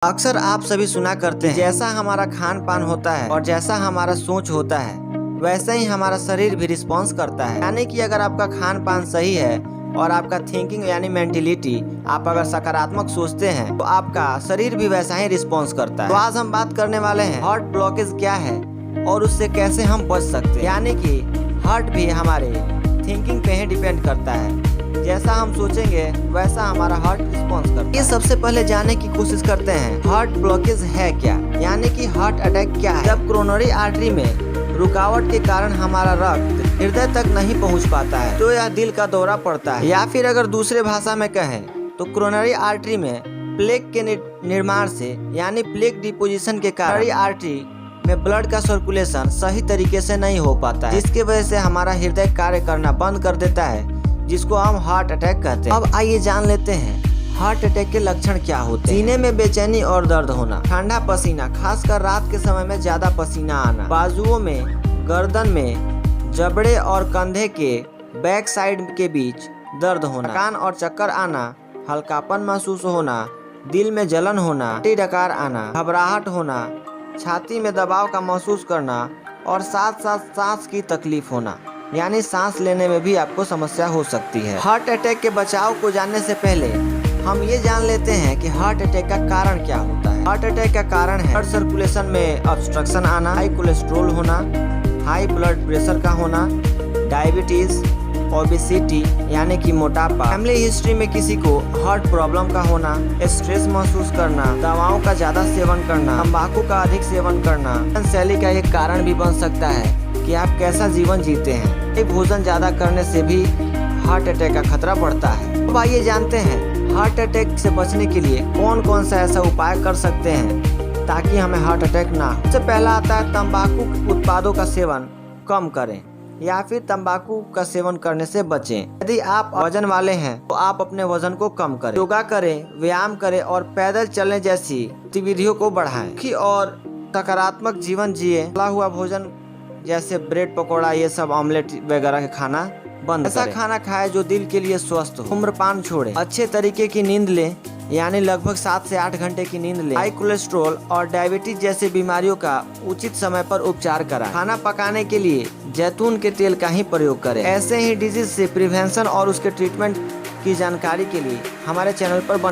अक्सर आप सभी सुना करते हैं, जैसा हमारा खान पान होता है और जैसा हमारा सोच होता है वैसे ही हमारा शरीर भी रिस्पॉन्स करता है। यानी कि अगर आपका खान पान सही है और आपका थिंकिंग यानी मेंटेलिटी आप अगर सकारात्मक सोचते हैं तो आपका शरीर भी वैसा ही रिस्पॉन्स करता है। तो आज हम बात करने वाले हैं हार्ट ब्लॉकेज क्या है और उससे कैसे हम बच सकते हैं। यानी कि हार्ट भी हमारे थिंकिंग पे ही डिपेंड करता है, जैसा हम सोचेंगे वैसा हमारा हार्ट रिस्पॉन्स करता है। ये सबसे पहले जानने की कोशिश करते हैं हार्ट ब्लॉकेज है क्या, यानी कि हार्ट अटैक क्या है। जब कोरोनरी आर्टरी में रुकावट के कारण हमारा रक्त हृदय तक नहीं पहुंच पाता है तो यह दिल का दौरा पड़ता है, या फिर अगर दूसरे भाषा में कहें तो कोरोनरी आर्टरी में प्लेक के निर्माण से यानी प्लेक डिपोजिशन के कारण आर्टरी में ब्लड का सर्कुलेशन सही तरीके से नहीं हो पाता है, जिसकी वजह से हमारा हृदय कार्य करना बंद कर देता है, जिसको हम हार्ट अटैक कहते हैं। अब आइए जान लेते हैं हार्ट अटैक के लक्षण क्या होते हैं। सीने में बेचैनी और दर्द होना, ठंडा पसीना, खासकर रात के समय में ज्यादा पसीना आना, बाजुओं में, गर्दन में, जबड़े और कंधे के बैक साइड के बीच दर्द होना, थकान और चक्कर आना, हल्कापन महसूस होना, दिल में जलन होना, डकार आना, घबराहट होना, छाती में दबाव का महसूस करना और साथ साथ सांस की तकलीफ होना, यानी सांस लेने में भी आपको समस्या हो सकती है। हार्ट अटैक के बचाव को जानने से पहले हम ये जान लेते हैं कि हार्ट अटैक का कारण क्या होता है। हार्ट अटैक का कारण है ब्लड सर्कुलेशन में ऑब्स्ट्रक्शन आना, हाई कोलेस्ट्रॉल होना, हाई ब्लड प्रेशर का होना, डायबिटीज, ओबेसिटी यानी कि मोटापा, फैमिली हिस्ट्री में किसी को हार्ट प्रॉब्लम का होना, स्ट्रेस महसूस करना, दवाओं का ज्यादा सेवन करना, तंबाकू का अधिक सेवन करना, जीवन शैली का एक कारण भी बन सकता है कि आप कैसा जीवन जीते हैं। भोजन ज्यादा करने से भी हार्ट अटैक का खतरा बढ़ता है। अब आइए जानते हैं हार्ट अटैक से बचने के लिए कौन कौन सा ऐसा उपाय कर सकते हैं ताकि हमें हार्ट अटैक ना हो। सबसे पहला आता है तंबाकू उत्पादों का सेवन कम करें या फिर तंबाकू का सेवन करने से बचें। यदि आप वजन वाले हैं तो आप अपने वजन को कम करें, योगा करें, व्यायाम करें और पैदल चलने जैसी गतिविधियों को बढ़ाएं और सकारात्मक जीवन जिए। तला हुआ भोजन जैसे ब्रेड पकौड़ा ये सब ऑमलेट वगैरह खाना बंद करें। ऐसा खाना खाएं जो दिल के लिए स्वस्थ हो। धूम्रपान छोड़ें, अच्छे तरीके की नींद लें, यानी लगभग 7 से 8 घंटे की नींद लें। हाई कोलेस्ट्रॉल और डायबिटीज जैसे बीमारियों का उचित समय पर उपचार कराएं। खाना पकाने के लिए जैतून के तेल का ही प्रयोग करें। ऐसे ही डिजीज से प्रिवेंशन और उसके ट्रीटमेंट की जानकारी के लिए हमारे चैनल पर